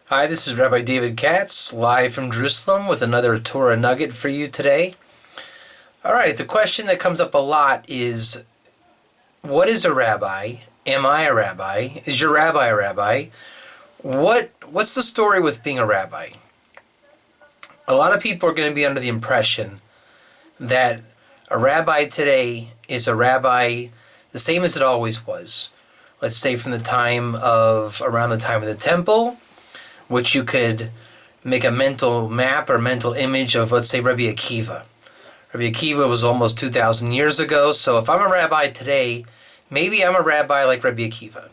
Hi, this is Rabbi David Katz, live from Jerusalem with another Torah nugget for you today. All right, the question that comes up a lot is, what is a rabbi? Am I a rabbi? Is your rabbi a rabbi? What's the story with being a rabbi? A lot of people are going to be under the impression that a rabbi today is a rabbi the same as it always was. Let's say from around the time of the temple, which you could make a mental map or mental image of, let's say, Rabbi Akiva. Rabbi Akiva was almost 2,000 years ago, so if I'm a rabbi today, maybe I'm a rabbi like Rabbi Akiva.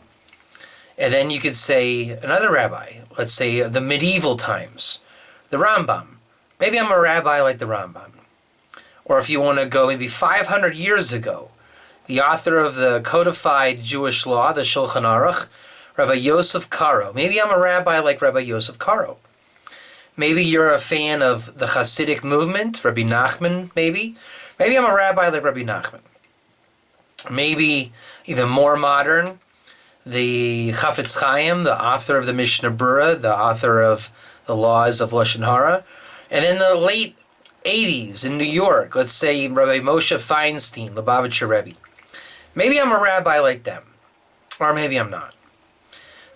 And then you could say another rabbi, let's say the medieval times, the Rambam. Maybe I'm a rabbi like the Rambam. Or if you want to go maybe 500 years ago, the author of the codified Jewish law, the Shulchan Aruch, Rabbi Yosef Karo. Maybe I'm a rabbi like Rabbi Yosef Karo. Maybe you're a fan of the Hasidic movement, Rabbi Nachman, maybe. Maybe I'm a rabbi like Rabbi Nachman. Maybe even more modern, the Chafetz Chaim, the author of the Mishnah Berurah, the author of the laws of Lashon Hara. And in the late 80s in New York, let's say Rabbi Moshe Feinstein, Lubavitcher Rebbe. Maybe I'm a rabbi like them, or maybe I'm not.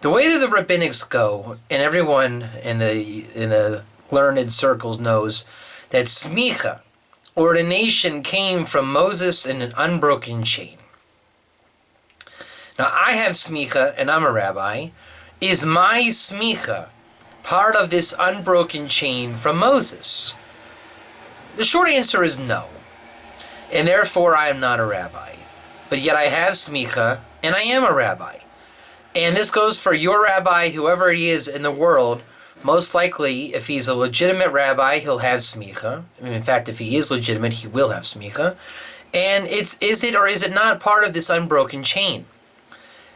The way that the rabbinics go, and everyone in the learned circles knows that smicha, ordination, came from Moses in an unbroken chain. Now I have smicha, and I'm a rabbi. Is my smicha part of this unbroken chain from Moses? The short answer is no, and therefore I am not a rabbi. But yet I have smicha, and I am a rabbi. And this goes for your rabbi, whoever he is in the world. Most likely, if he's a legitimate rabbi, he'll have smicha. In fact, if he is legitimate, he will have smicha. And is it or is it not part of this unbroken chain?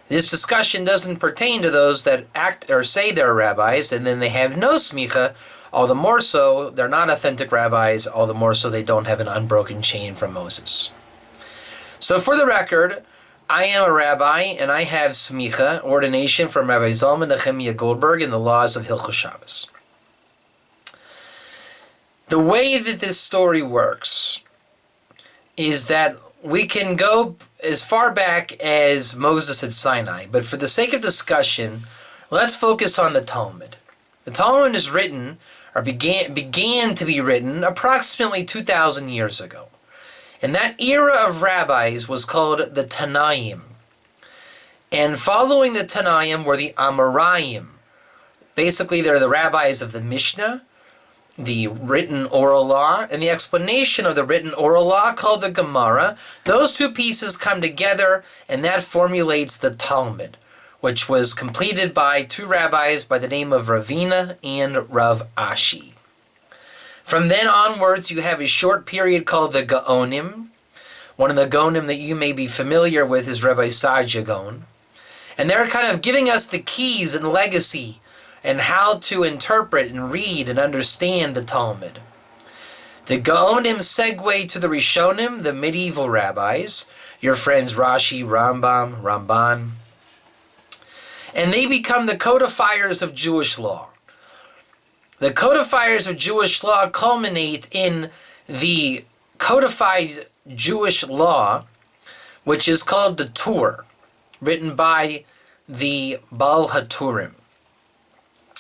This discussion doesn't pertain to those that act or say they're rabbis, and then they have no smicha. All the more so, they're not authentic rabbis. All the more so, they don't have an unbroken chain from Moses. So for the record, I am a rabbi, and I have smicha, ordination from Rabbi Zalman Nehemiah Goldberg in the laws of Hilchos Shabbos. The way that this story works is that we can go as far back as Moses at Sinai, but for the sake of discussion, let's focus on the Talmud. The Talmud is written, or began to be written, approximately 2,000 years ago. And that era of rabbis was called the Tanaim. And following the Tanaim were the Amoraim. Basically, they're the rabbis of the Mishnah, the written oral law, and the explanation of the written oral law called the Gemara. Those two pieces come together, and that formulates the Talmud, which was completed by two rabbis by the name of Ravina and Rav Ashi. From then onwards, you have a short period called the Gaonim. One of the Gaonim that you may be familiar with is Rabbi Saadia Gaon. And they're kind of giving us the keys and legacy and how to interpret and read and understand the Talmud. The Gaonim segue to the Rishonim, the medieval rabbis, your friends Rashi, Rambam, Ramban. And they become the codifiers of Jewish law. The codifiers of Jewish law culminate in the codified Jewish law, which is called the Tur, written by the Baal HaTurim,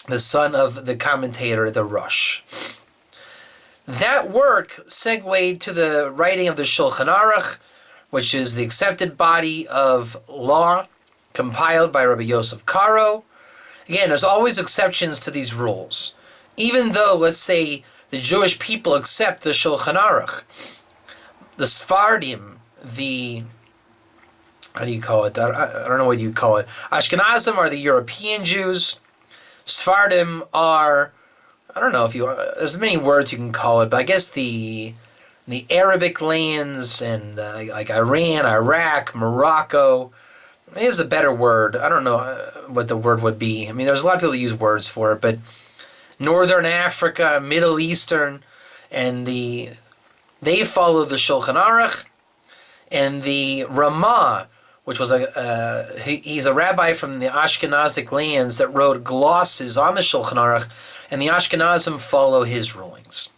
the son of the commentator, the Rosh. That work segued to the writing of the Shulchan Aruch, which is the accepted body of law, compiled by Rabbi Yosef Karo. Again, there's always exceptions to these rules. Even though, let's say, the Jewish people accept the Shulchan Aruch, the Sfardim, how do you call it? I don't know what you call it. Ashkenazim are the European Jews. Sfardim are, I don't know if there's many words you can call it, but I guess the Arabic lands and like Iran, Iraq, Morocco. Maybe there's a better word. I don't know what the word would be. I mean, there's a lot of people that use words for it, but Northern Africa, Middle Eastern, and they follow the Shulchan Aruch, and the Ramah, which was he's a rabbi from the Ashkenazic lands that wrote glosses on the Shulchan Aruch, and the Ashkenazim follow his rulings.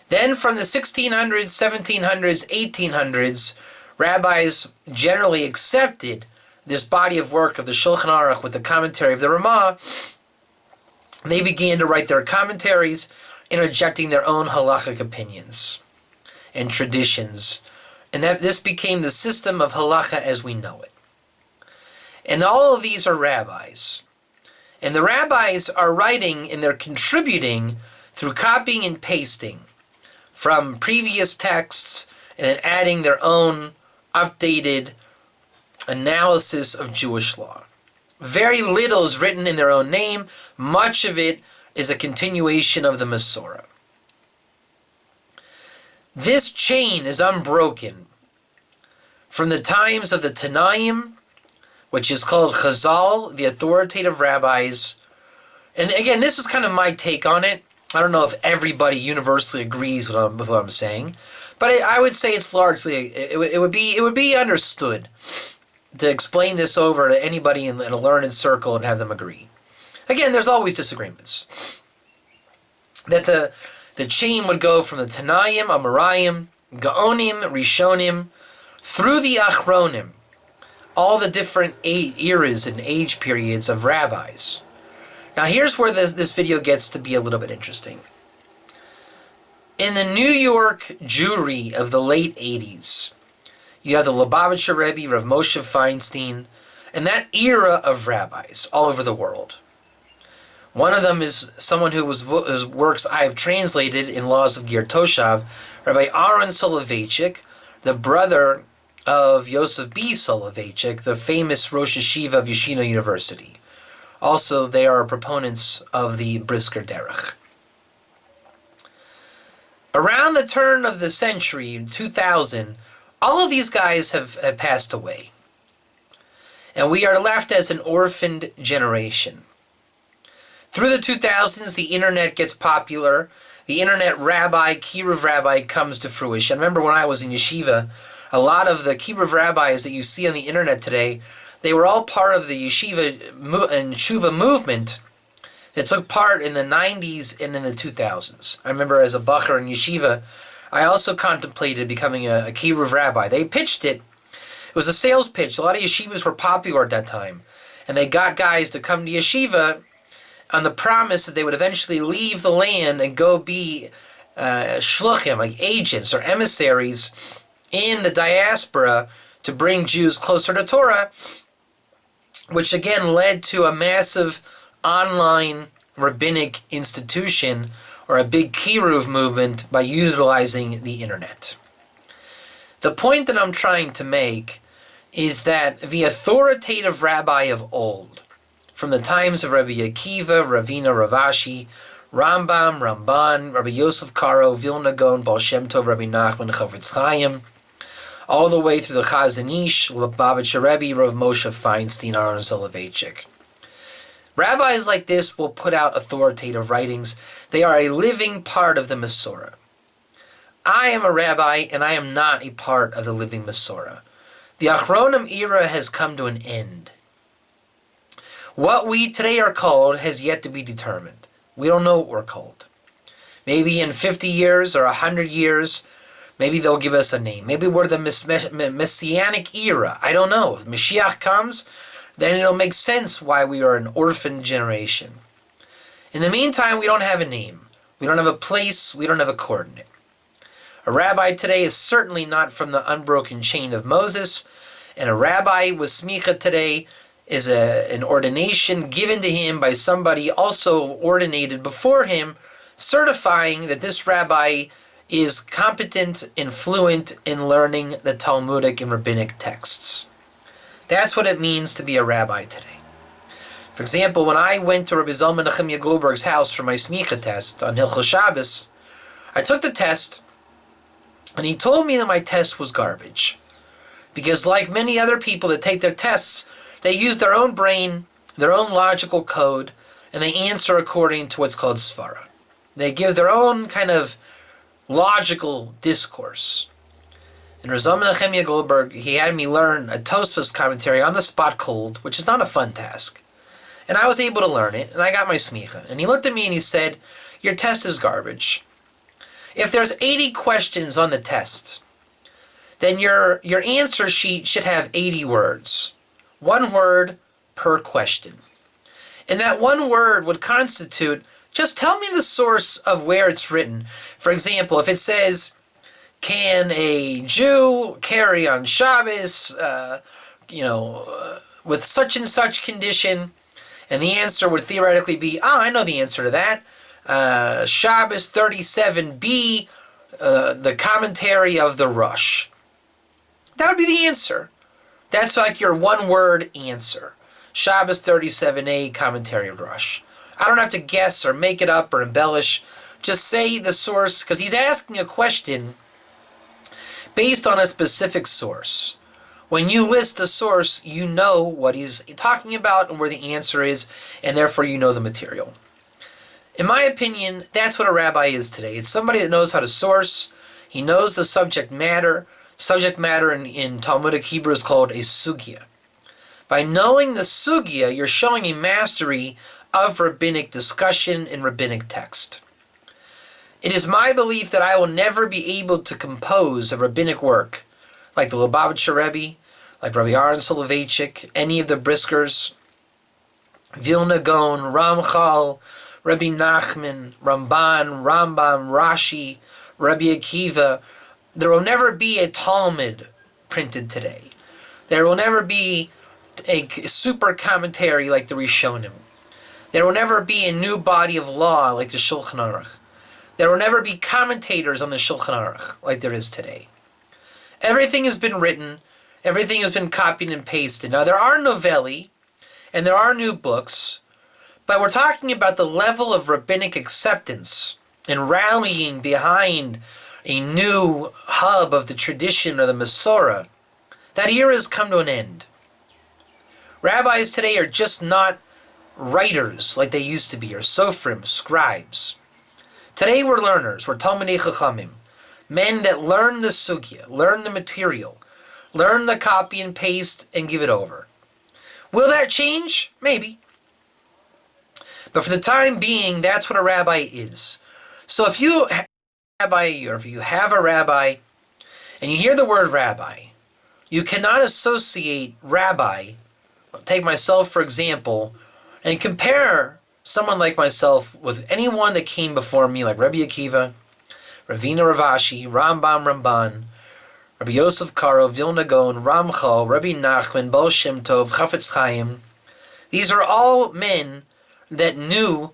Then from the 1600s, 1700s, 1800s, rabbis generally accepted this body of work of the Shulchan Aruch with the commentary of the Ramah. They began to write their commentaries, interjecting their own halachic opinions and traditions. And that this became the system of halacha as we know it. And all of these are rabbis. And the rabbis are writing and they're contributing through copying and pasting from previous texts and then adding their own updated analysis of Jewish law. Very little is written in their own name. Much of it is a continuation of the Masorah. This chain is unbroken from the times of the Tanaim, which is called Chazal, the authoritative rabbis. And again, this is kind of my take on it. I don't know if everybody universally agrees with what I'm saying, but I would say it's largely, it would be understood to explain this over to anybody in a learned circle and have them agree. Again, there's always disagreements. That the chain would go from the Tanaim, Amoraim, Gaonim, Rishonim, through the Achronim, all the different eras and age periods of rabbis. Now here's where this video gets to be a little bit interesting. In the New York Jewry of the late 80s, you have the Lubavitcher Rebbe, Rav Moshe Feinstein, and that era of rabbis all over the world. One of them is someone whose works I have translated in Laws of Ger Toshav, Rabbi Aaron Soloveitchik, the brother of Yosef B. Soloveitchik, the famous Rosh Yeshiva of Yeshino University. Also, they are proponents of the Brisker Derech. Around the turn of the century, in 2000, all of these guys have passed away. And we are left as an orphaned generation. Through the 2000s, the internet gets popular. The internet rabbi, Kiruv rabbi, comes to fruition. I remember when I was in yeshiva, a lot of the Kiruv rabbis that you see on the internet today, they were all part of the yeshiva and tshuva movement that took part in the 90s and in the 2000s. I remember as a bacher in yeshiva, I also contemplated becoming a Kiruv rabbi. They pitched it. It was a sales pitch. A lot of yeshivas were popular at that time. And they got guys to come to yeshiva on the promise that they would eventually leave the land and go be shluchim, like agents or emissaries in the diaspora to bring Jews closer to Torah, which again led to a massive online rabbinic institution or a big kiruv movement by utilizing the internet. The point that I'm trying to make is that the authoritative rabbi of old, from the times of Rabbi Akiva, Ravina, Ravashi, Rambam, Ramban, Rabbi Yosef Karo, Vilna Gaon, Baal Shem Tov, Rabbi Nachman, Chavetz Chaim, all the way through the Chazon Ish, Lubavitcher Rebbe, Rav Moshe Feinstein, Aaron Soloveitchik. Rabbis like this will put out authoritative writings. They are a living part of the Masorah. I am a rabbi, and I am not a part of the living Masorah. The Achronim era has come to an end. What we today are called has yet to be determined. We don't know what we're called. Maybe in 50 years or 100 years, maybe they'll give us a name. Maybe we're the Messianic era. I don't know. If Mashiach comes, then it'll make sense why we are an orphan generation. In the meantime, we don't have a name. We don't have a place. We don't have a coordinate. A rabbi today is certainly not from the unbroken chain of Moses, and a rabbi with smicha today is an ordination given to him by somebody also ordinated before him, certifying that this rabbi is competent and fluent in learning the Talmudic and rabbinic texts. That's what it means to be a rabbi today. For example, when I went to Rabbi Zalman Nechemia Goldberg's house for my smicha test on Hilchos Shabbos, I took the test, and he told me that my test was garbage. Because like many other people that take their tests, they use their own brain, their own logical code, and they answer according to what's called svara. They give their own kind of logical discourse. And Razal Menachemia Goldberg, he had me learn a Tosfos commentary on the spot cold, which is not a fun task. And I was able to learn it, and I got my smicha. And he looked at me and he said, your test is garbage. If there's 80 questions on the test, then your answer sheet should have 80 words. 1 word per question. And that 1 word would constitute, just tell me the source of where it's written. For example, if it says, can a Jew carry on Shabbos, with such and such condition? And the answer would theoretically be, I know the answer to that. Shabbos 37b, the commentary of the Rush. That would be the answer. That's like your 1-word answer. Shabbos 37a, commentary of Rush. I don't have to guess or make it up or embellish. Just say the source, because he's asking a question based on a specific source. When you list the source, you know what he's talking about and where the answer is, and therefore you know the material. In my opinion, that's what a rabbi is today. It's somebody that knows how to source. He knows the subject matter. Subject matter in Talmudic Hebrew is called a sugya. By knowing the sugya, you're showing a mastery of rabbinic discussion and rabbinic text. It is my belief that I will never be able to compose a rabbinic work like the Lubavitcher Rebbe, like Rabbi Aaron Soloveitchik, any of the Briskers, Vilna Gaon, Ramchal, Rabbi Nachman, Ramban, Rambam, Rashi, Rabbi Akiva. There will never be a Talmud printed today. There will never be a super commentary like the Rishonim. There will never be a new body of law like the Shulchan Aruch. There will never be commentators on the Shulchan Aruch like there is today. Everything has been written. Everything has been copied and pasted. Now, there are novelli, and there are new books, but we're talking about the level of rabbinic acceptance and rallying behind a new hub of the tradition of the Masorah. That era has come to an end. Rabbis today are just not writers like they used to be, or sofrim, scribes. Today we're learners, we're Talmidei Chachamim, men that learn the sugya, learn the material, learn the copy and paste and give it over. Will that change? Maybe. But for the time being, that's what a rabbi is. So if you have a rabbi, or if you have a rabbi, and you hear the word rabbi, you cannot associate rabbi, take myself for example, and compare someone like myself with anyone that came before me, like Rabbi Akiva, Ravina Ravashi, Rambam Ramban, Rabbi Yosef Karo, Vilna Gaon, Ramchal, Rabbi Nachman, Baal Shem Tov, Chafetz Chaim. These are all men that knew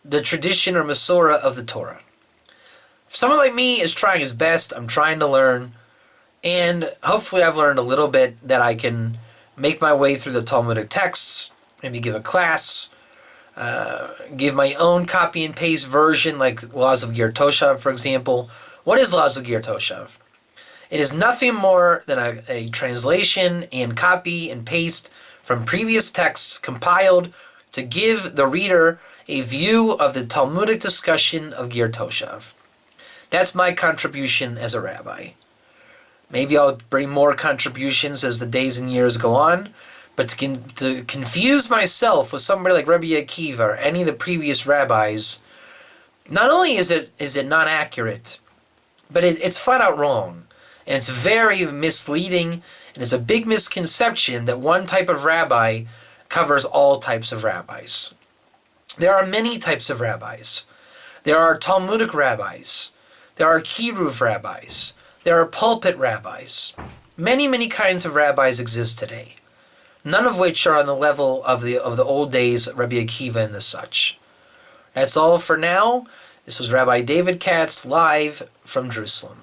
the tradition or Masorah of the Torah. If someone like me is trying his best, I'm trying to learn, and hopefully I've learned a little bit that I can make my way through the Talmudic texts, maybe give a class, give my own copy and paste version, like Laws of Ger Toshav, for example. What is Laws of Ger Toshav? It is nothing more than a translation and copy and paste from previous texts compiled to give the reader a view of the Talmudic discussion of Ger Toshav. That's my contribution as a rabbi. Maybe I'll bring more contributions as the days and years go on, but to confuse myself with somebody like Rabbi Akiva or any of the previous rabbis, not only is it not accurate, but it's flat out wrong. And it's very misleading, and it's a big misconception that one type of rabbi covers all types of rabbis. There are many types of rabbis. There are Talmudic rabbis. There are kiruv rabbis. There are pulpit rabbis. Many, many kinds of rabbis exist today, none of which are on the level of the old days, Rabbi Akiva and the such. That's all for now. This was Rabbi David Katz live from Jerusalem.